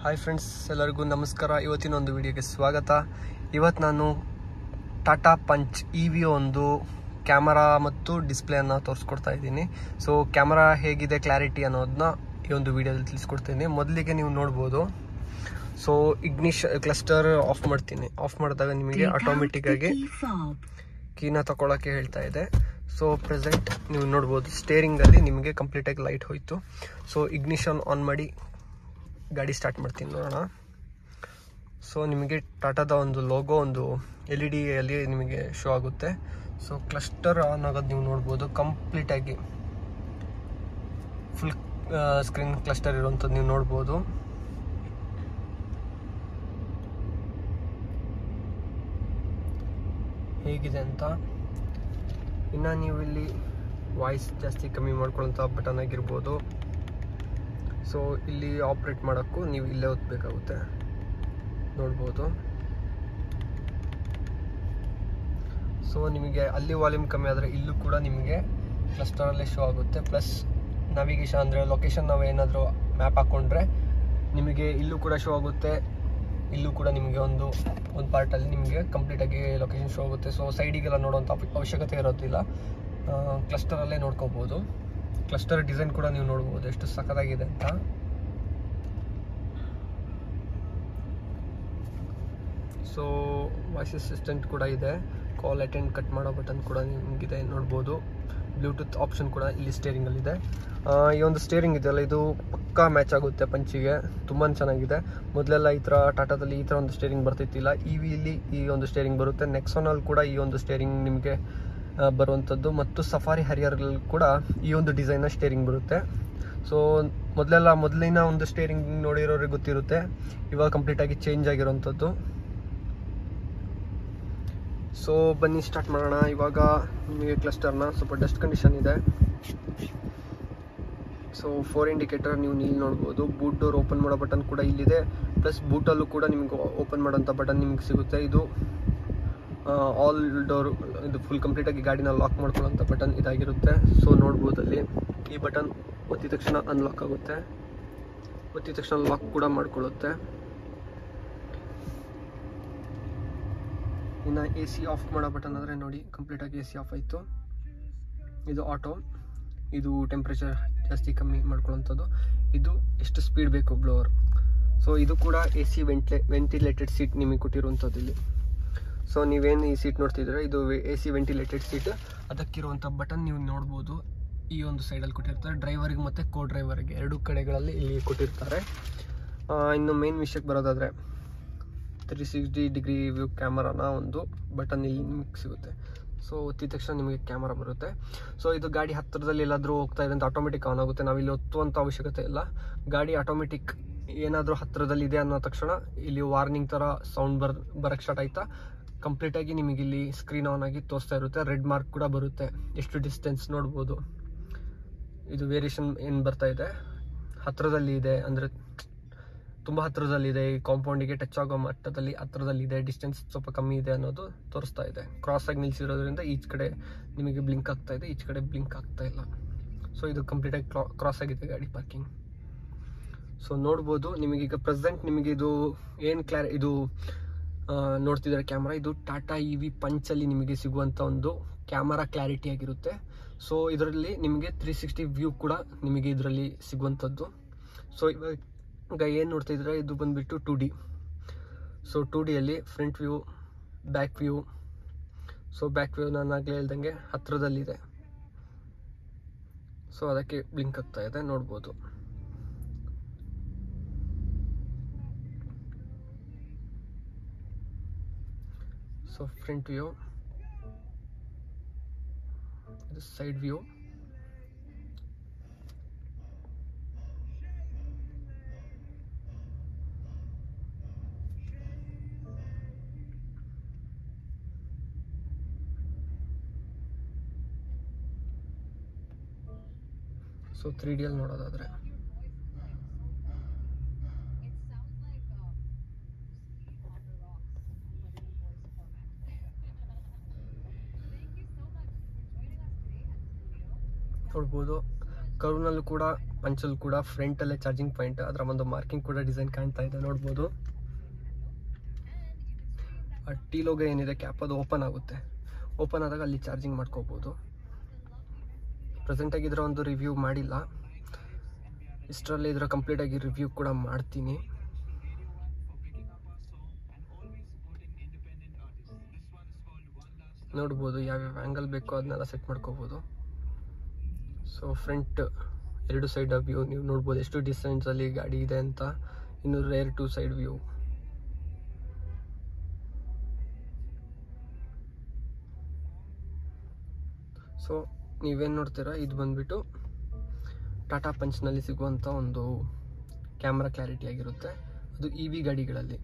Hi friends, ಎಲ್ಲರಿಗೂ ನಮಸ್ಕಾರ. ಇವತ್ತಿನ ಒಂದು ವಿಡಿಯೋಗೆ ಸ್ವಾಗತ. ಇವತ್ತು ನಾನು ಟಾಟಾ ಪಂಚ್ EV ಒಂದು ಕ್ಯಾಮರಾ ಮತ್ತು ಡಿಸ್ಪ್ಲೇಯನ್ನು ತೋರಿಸ್ಕೊಡ್ತಾ ಇದ್ದೀನಿ. ಸೊ ಕ್ಯಾಮರಾ ಹೇಗಿದೆ, ಕ್ಲಾರಿಟಿ ಅನ್ನೋದನ್ನ ಈ ಒಂದು ವಿಡಿಯೋದಲ್ಲಿ ತಿಳಿಸ್ಕೊಡ್ತೀನಿ. ಮೊದಲಿಗೆ ನೀವು ನೋಡ್ಬೋದು. ಸೊ ಕ್ಲಸ್ಟರ್ ಆಫ್ ಮಾಡ್ತೀನಿ. ಆಫ್ ಮಾಡಿದಾಗ ನಿಮಗೆ ಆಟೋಮೆಟಿಕ್ ಆಗಿ ಕೀನ ತಗೊಳ್ಳೋಕ್ಕೆ ಹೇಳ್ತಾ ಇದೆ. ಸೊ ಪ್ರೆಸೆಂಟ್ ನೀವು ನೋಡ್ಬೋದು, ಸ್ಟೇರಿಂಗಲ್ಲಿ ನಿಮಗೆ ಕಂಪ್ಲೀಟಾಗಿ ಲೈಟ್ ಹೋಯಿತು. ಸೊ ಇಗ್ನಿಷನ್ ಆನ್ ಮಾಡಿ ಗಾಡಿ ಸ್ಟಾರ್ಟ್ ಮಾಡ್ತೀನಿ, ನೋಡೋಣ. ಸೊ ನಿಮಗೆ ಟಾಟಾದ ಒಂದು ಲೋಗೋ ಒಂದು LED ಅಲ್ಲಿ ನಿಮಗೆ ಶೋ ಆಗುತ್ತೆ. ಸೊ ಕ್ಲಸ್ಟರ್ ಆನ್ ಆಗೋದು ನೀವು ನೋಡ್ಬೋದು. ಕಂಪ್ಲೀಟಾಗಿ ಫುಲ್ ಸ್ಕ್ರೀನ್ ಕ್ಲಸ್ಟರ್ ಇರುವಂಥದ್ದು ನೀವು ನೋಡ್ಬೋದು. ಹೇಗಿದೆ ಅಂತ. ಇನ್ನು ನೀವು ಇಲ್ಲಿ ವಾಯ್ಸ್ ಜಾಸ್ತಿ ಕಮ್ಮಿ ಮಾಡ್ಕೊಳ್ಳೋಂಥ ಬಟನ್ ಆಗಿರ್ಬೋದು. ಸೊ ಇಲ್ಲಿ ಆಪ್ರೇಟ್ ಮಾಡೋಕ್ಕೂ ನೀವು ಇಲ್ಲೇ ಒತ್ತಬೇಕಾಗುತ್ತೆ, ನೋಡ್ಬೋದು. ಸೊ ನಿಮಗೆ ಅಲ್ಲಿ ವಾಲ್ಯೂಮ್ ಕಮ್ಮಿ ಆದರೆ ಇಲ್ಲೂ ಕೂಡ ನಿಮಗೆ ಕ್ಲಸ್ಟರಲ್ಲೇ ಶೋ ಆಗುತ್ತೆ. ಪ್ಲಸ್ ನಾವಿಗೇಷನ್ ಅಂದರೆ ಲೊಕೇಶನ್ ನಾವು ಏನಾದರೂ ಮ್ಯಾಪ್ ಹಾಕ್ಕೊಂಡ್ರೆ ನಿಮಗೆ ಇಲ್ಲೂ ಕೂಡ ಶೋ ಆಗುತ್ತೆ. ಇಲ್ಲೂ ಕೂಡ ನಿಮಗೆ ಒಂದು ಪಾರ್ಟಲ್ಲಿ ನಿಮಗೆ ಕಂಪ್ಲೀಟಾಗಿ ಲೊಕೇಶನ್ ಶೋ ಆಗುತ್ತೆ. ಸೊ ಸೈಡಿಗೆಲ್ಲ ನೋಡೋಂಥ ಅವಶ್ಯಕತೆ ಇರೋದಿಲ್ಲ, ಕ್ಲಸ್ಟರಲ್ಲೇ ನೋಡ್ಕೋಬೋದು. ಕ್ಲಸ್ಟರ್ ಡಿಸೈನ್ ಕೂಡ ನೀವು ನೋಡ್ಬೋದು ಎಷ್ಟು ಸಖತ್ತಾಗಿದೆ ಅಂತ. ಸೊ ವಾಯ್ಸ್ ಅಸಿಸ್ಟೆಂಟ್ ಕೂಡ ಇದೆ. ಕಾಲ್ ಅಟೆಂಡ್ ಕಟ್ ಮಾಡೋ ಬಟನ್ ಕೂಡ ನಿಮಗಿದೆ, ನೋಡ್ಬೋದು. ಬ್ಲೂಟೂತ್ ಆಪ್ಷನ್ ಕೂಡ ಇಲ್ಲಿ ಸ್ಟೇರಿಂಗಲ್ಲಿದೆ. ಈ ಒಂದು ಸ್ಟೇರಿಂಗ್ ಇದೆಯಲ್ಲ, ಇದು ಪಕ್ಕಾ ಮ್ಯಾಚ್ ಆಗುತ್ತೆ ಪಂಚಿಗೆ. ತುಂಬಾ ಚೆನ್ನಾಗಿದೆ. ಮೊದಲೆಲ್ಲ ಈ ಥರ ಟಾಟಾದಲ್ಲಿ ಈ ಥರ ಒಂದು ಸ್ಟೇರಿಂಗ್ ಬರ್ತಿತ್ತಿಲ್ಲ. EVಯಲ್ಲಿ ಈ ಒಂದು ಸ್ಟೇರಿಂಗ್ ಬರುತ್ತೆ. ನೆಕ್ಸಾನಲ್ಲಿ ಕೂಡ ಈ ಒಂದು ಸ್ಟೇರಿಂಗ್ ನಿಮಗೆ ಬರುವಂಥದ್ದು. ಮತ್ತು ಸಫಾರಿ ಹರಿಯರಲ್ಲಿ ಕೂಡ ಈ ಒಂದು ಡಿಸೈನ್ನ ಸ್ಟೇರಿಂಗ್ ಬರುತ್ತೆ. ಸೊ ಮೊದಲಿನ ಒಂದು ಸ್ಟೇರಿಂಗ್ ನೋಡಿರೋರಿಗೆ ಗೊತ್ತಿರುತ್ತೆ. ಇವಾಗ ಕಂಪ್ಲೀಟಾಗಿ ಚೇಂಜ್ ಆಗಿರೋವಂಥದ್ದು. ಸೊ ಬನ್ನಿ ಸ್ಟಾರ್ಟ್ ಮಾಡೋಣ. ಇವಾಗ ನಿಮಗೆ ಕ್ಲಸ್ಟರ್ನ ಸ್ವಲ್ಪ ಡಸ್ಟ್ ಕಂಡೀಷನ್ ಇದೆ. ಸೊ 4 ಇಂಡಿಕೇಟರ್ ನೀವು ಇಲ್ಲಿ ನೋಡ್ಬೋದು. ಬೂಟ್ ಡೋರ್ ಓಪನ್ ಮಾಡೋ ಬಟನ್ ಕೂಡ ಇಲ್ಲಿದೆ. ಪ್ಲಸ್ ಬೂಟಲ್ಲೂ ಕೂಡ ನಿಮಗೆ ಓಪನ್ ಮಾಡೋಂಥ ಬಟನ್ ನಿಮಗೆ ಸಿಗುತ್ತೆ. ಇದು ಆಲ್ ಡೋರ್, ಇದು ಫುಲ್ ಕಂಪ್ಲೀಟಾಗಿ ಗಾಡಿನ ಲಾಕ್ ಮಾಡ್ಕೊಳ್ಳೋಂಥ ಬಟನ್ ಇದಾಗಿರುತ್ತೆ. ಸೊ ನೋಡ್ಬೋದು, ಅಲ್ಲಿ ಈ ಬಟನ್ ಒತ್ತಿದ ತಕ್ಷಣ ಅನ್ಲಾಕ್ ಆಗುತ್ತೆ, ಒತ್ತಿದ ತಕ್ಷಣ ಲಾಕ್ ಕೂಡ ಮಾಡ್ಕೊಳ್ಳುತ್ತೆ. ಇನ್ನು AC ಆಫ್ ಮಾಡೋ ಬಟನ್ ಆದರೆ ನೋಡಿ, ಕಂಪ್ಲೀಟಾಗಿ AC ಆಫ್ ಆಯಿತು. ಇದು ಆಟೋ, ಇದು ಟೆಂಪ್ರೇಚರ್ ಜಾಸ್ತಿ ಕಮ್ಮಿ ಮಾಡ್ಕೊಳ್ಳೋಂಥದ್ದು. ಇದು ಎಷ್ಟು ಸ್ಪೀಡ್ ಬೇಕು ಬ್ಲೋವರ್. ಸೊ ಇದು ಕೂಡ AC ವೆಂಟಿಲೇಟೆಡ್ ಸೀಟ್ ನಿಮಗೆ ಕೊಟ್ಟಿರುವಂಥದ್ದು ಇಲ್ಲಿ. ಸೊ ನೀವೇನು ಈ ಸೀಟ್ ನೋಡ್ತಿದ್ರೆ ಇದು AC ವೆಂಟಿಲೇಟೆಡ್ ಸೀಟ್. ಅದಕ್ಕಿರುವಂಥ ಬಟನ್ ನೀವು ನೋಡ್ಬೋದು. ಈ ಒಂದು ಸೈಡಲ್ಲಿ ಕೊಟ್ಟಿರ್ತಾರೆ, ಡ್ರೈವರಿಗೆ ಮತ್ತು ಕೋ ಡ್ರೈವರ್ಗೆ ಎರಡೂ ಕಡೆಗಳಲ್ಲಿ ಇಲ್ಲಿ ಕೊಟ್ಟಿರ್ತಾರೆ. ಇನ್ನು ಮೇನ್ ವಿಷಯಕ್ಕೆ ಬರೋದಾದರೆ 360 ಡಿಗ್ರಿ ವ್ಯೂ ಕ್ಯಾಮರಾನ ಒಂದು ಬಟನ್ ಇಲ್ಲಿ ನಿಮಗೆ ಸಿಗುತ್ತೆ. ಸೊ ಒತ್ತಿದ ತಕ್ಷಣ ನಿಮಗೆ ಕ್ಯಾಮರಾ ಬರುತ್ತೆ. ಸೊ ಇದು ಗಾಡಿ ಹತ್ತಿರದಲ್ಲಿ ಎಲ್ಲಾದರೂ ಹೋಗ್ತಾ ಇದೆ ಅಂತ ಆಟೋಮೆಟಿಕ್ ಆನ್ ಆಗುತ್ತೆ. ನಾವಿಲ್ಲಿ ಒತ್ತುವಂಥ ಅವಶ್ಯಕತೆ ಇಲ್ಲ. ಗಾಡಿ ಆಟೋಮೆಟಿಕ್ ಏನಾದರೂ ಹತ್ತಿರದಲ್ಲಿದೆ ಅನ್ನೋ ತಕ್ಷಣ ಇಲ್ಲಿ ವಾರ್ನಿಂಗ್ ಥರ ಸೌಂಡ್ ಬರಕ್ಕೆ ಸ್ಟಾರ್ಟ್ ಆಯ್ತಾ, ಕಂಪ್ಲೀಟಾಗಿ ನಿಮಗೆ ಇಲ್ಲಿ ಸ್ಕ್ರೀನ್ ಆನ್ ಆಗಿ ತೋರಿಸ್ತಾ ಇರುತ್ತೆ. ರೆಡ್ ಮಾರ್ಕ್ ಕೂಡ ಬರುತ್ತೆ, ಎಷ್ಟು ಡಿಸ್ಟೆನ್ಸ್ ನೋಡ್ಬೋದು. ಇದು ವೇರಿಯೇಷನ್ ಏನು ಬರ್ತಾ ಇದೆ, ಹತ್ತಿರದಲ್ಲಿ ಇದೆ ಅಂದರೆ ತುಂಬ ಹತ್ತಿರದಲ್ಲಿದೆ, ಈ ಕಾಂಪೌಂಡಿಗೆ ಟಚ್ ಆಗೋ ಮಟ್ಟದಲ್ಲಿ ಹತ್ತಿರದಲ್ಲಿದೆ, ಡಿಸ್ಟೆನ್ಸ್ ಸ್ವಲ್ಪ ಕಮ್ಮಿ ಇದೆ ಅನ್ನೋದು ತೋರಿಸ್ತಾ ಇದೆ. ಕ್ರಾಸಾಗಿ ನಿಲ್ಲಿಸಿರೋದ್ರಿಂದ ಈಚ್ ಕಡೆ ನಿಮಗೆ ಬ್ಲಿಂಕ್ ಆಗ್ತಾ ಇದೆ, ಈಚ್ ಕಡೆ ಬ್ಲಿಂಕ್ ಆಗ್ತಾ ಇಲ್ಲ. ಸೊ ಇದು ಕಂಪ್ಲೀಟಾಗಿ ಕ್ರಾಸ್ ಆಗಿದೆ ಗಾಡಿ ಪಾರ್ಕಿಂಗ್. ಸೊ ನೋಡ್ಬೋದು ನಿಮಗೀಗ ಪ್ರೆಸೆಂಟ್ ನಿಮಗೆ ಇದು ಏನು ಇದು ನೋಡ್ತಿದ್ದಾರೆ ಕ್ಯಾಮ್ರಾ. ಇದು ಟಾಟಾ EV ಪಂಚಲ್ಲಿ ನಿಮಗೆ ಸಿಗುವಂಥ ಒಂದು ಕ್ಯಾಮರಾ ಕ್ಲಾರಿಟಿ ಆಗಿರುತ್ತೆ. ಸೊ ಇದರಲ್ಲಿ ನಿಮಗೆ 360 ವ್ಯೂ ಕೂಡ ನಿಮಗೆ ಇದರಲ್ಲಿ ಸಿಗುವಂಥದ್ದು. ಸೊ ಇವಾಗ ಏನು ನೋಡ್ತಿದ್ರೆ ಇದು ಬಂದುಬಿಟ್ಟು 2D. ಸೊ 2Dಯಲ್ಲಿ front view, back view. So back view ನಾನು ಆಗಲೇ ಹೇಳ್ದಂಗೆ ಹತ್ತಿರದಲ್ಲಿದೆ. ಸೊ ಅದಕ್ಕೆ ಬ್ಲಿಂಕ್ ಆಗ್ತಾ ಇದೆ, ನೋಡ್ಬೋದು. ಸೊ ಫ್ರಂಟ್ ವ್ಯೂ, ಇದು ಸೈಡ್ ವ್ಯೂ. ಸೊ 3Dಯಲ್ಲಿ ನೋಡೋದಾದರೆ ನೋಡ್ಬೋದು. ಕರುನಲ್ಲೂ ಕೂಡ ಪಂಚಲ್ಲೂ ಕೂಡ ಫ್ರಂಟಲ್ಲೇ ಚಾರ್ಜಿಂಗ್ ಪಾಯಿಂಟ್, ಅದರ ಒಂದು ಮಾರ್ಕಿಂಗ್ ಕೂಡ ಡಿಸೈನ್ ಕಾಣ್ತಾ ಇದೆ ನೋಡ್ಬೋದು. ಆ ಟಿ ಲೋಗೋ ಏನಿದೆ ಕ್ಯಾಪ್ ಅದು ಓಪನ್ ಆಗುತ್ತೆ, ಓಪನ್ ಆದಾಗ ಅಲ್ಲಿ ಚಾರ್ಜಿಂಗ್ ಮಾಡ್ಕೋಬೋದು. ಪ್ರೆಸೆಂಟಾಗಿ ಇದರ ಒಂದು ರಿವ್ಯೂ ಮಾಡಿಲ್ಲ, ಇಷ್ಟರಲ್ಲಿ ಇದರ ಕಂಪ್ಲೀಟಾಗಿ ರಿವ್ಯೂ ಕೂಡ ಮಾಡ್ತೀನಿ. ನೋಡ್ಬೋದು ಯಾವ್ಯಾವ ಆ್ಯಂಗಲ್ ಬೇಕೋ ಅದನ್ನೆಲ್ಲ ಸೆಟ್ ಮಾಡ್ಕೋಬೋದು. ಸೊ ಫ್ರಂಟ್ 2 ಸೈಡ್ ವ್ಯೂ ನೀವು ನೋಡ್ಬೋದು ಎಷ್ಟು ಡಿಸ್ಟೆನ್ಸಲ್ಲಿ ಗಾಡಿ ಇದೆ ಅಂತ. ಇನ್ನು ರೇರ್ 2 ಸೈಡ್ ವ್ಯೂ. ಸೊ ನೀವೇನು ನೋಡ್ತೀರಾ, ಇದು ಬಂದುಬಿಟ್ಟು ಟಾಟಾ ಪಂಚ್ನಲ್ಲಿ ಸಿಗುವಂಥ ಒಂದು ಕ್ಯಾಮ್ರಾ ಕ್ಲಾರಿಟಿ ಆಗಿರುತ್ತೆ. ಅದು EV ಗಾಡಿಗಳಲ್ಲಿ